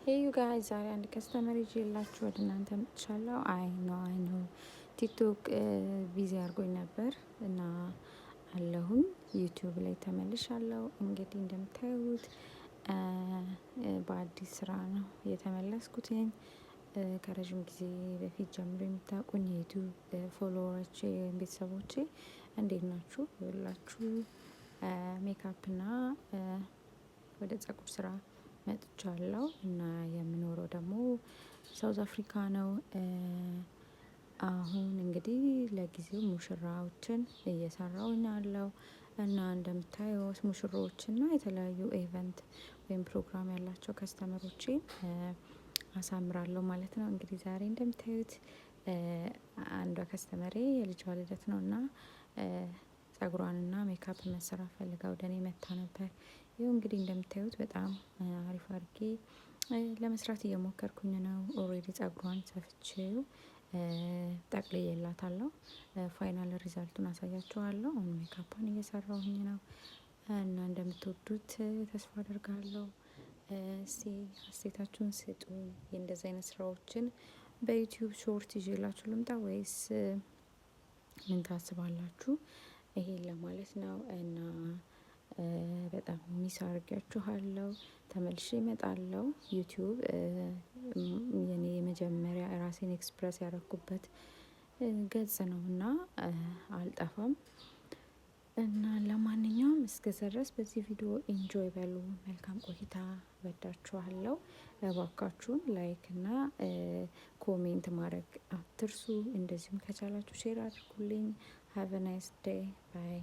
ሄይ ዩ ጋይስ ዛሬ አንድ ከስተመር ይዤላችሁ ወደ እናንተ መጥቻለሁ። አይ ነው ቲክቶክ ቢዚ አድርጎኝ ነበር እና አለሁኝ ዩቲዩብ ላይ ተመልሻለሁ። እንግዲህ እንደምታዩት በአዲስ ስራ ነው የተመለስኩትኝ። ከረዥም ጊዜ በፊት ጀምሮ የምታውቁኝ የዩቲዩብ ፎሎወሮቼ ቤተሰቦቼ እንዴት ናችሁ? ይኸውላችሁ ሜካፕ እና ወደ ፀጉር ስራ መጥቻለሁ እና የምኖረው ደግሞ ሳውዝ አፍሪካ ነው። አሁን እንግዲህ ለጊዜው ሙሽራዎችን እየሰራሁኝ አለው እና እንደምታዩት ሙሽሮችና የተለያዩ ኢቨንት ወይም ፕሮግራም ያላቸው ከስተመሮቼን አሳምራለሁ ማለት ነው። እንግዲህ ዛሬ እንደምታዩት አንዷ ከስተመሬ የልጇ ልደት ነው እና ፀጉሯንና ሜካፕ መሰራት ፈልጋ ወደ እኔ መታ ነበር። ይኸው እንግዲህ እንደምታዩት በጣም አሪፍ አድርጌ ለመስራት እየሞከርኩኝ ነው። ኦሬዲ ፀጉሯን ሰፍቼው ጠቅልዬላታለሁ። ፋይናል ሪዛልቱን አሳያችኋለሁ። አሁን ሜካፓን እየሰራሁኝ ነው እና እንደምትወዱት ተስፋ አደርጋለሁ። እስቲ አስተያየታችሁን ስጡኝ። የእንደዚህ አይነት ስራዎችን በዩቲዩብ ሾርት ይዤላችሁ ልምጣ ወይስ ምን ታስባላችሁ? ይሄን ለማለት ነው እና በጣም ሚስ አድርጊያችኋለሁ። ተመልሼ እመጣለሁ። ዩቲዩብ የኔ የመጀመሪያ ራሴን ኤክስፕረስ ያደረኩበት ገጽ ነው እና አልጠፋም። እና ለማንኛውም እስከዛ ድረስ በዚህ ቪዲዮ ኢንጆይ በሉ። መልካም ቆይታ። እወዳችኋለሁ። እባካችሁን ላይክ እና ኮሜንት ማድረግ አትርሱ። እንደዚሁም ከቻላችሁ ሼር አድርጉልኝ። ሃቭ አ ናይስ ዴይ ባይ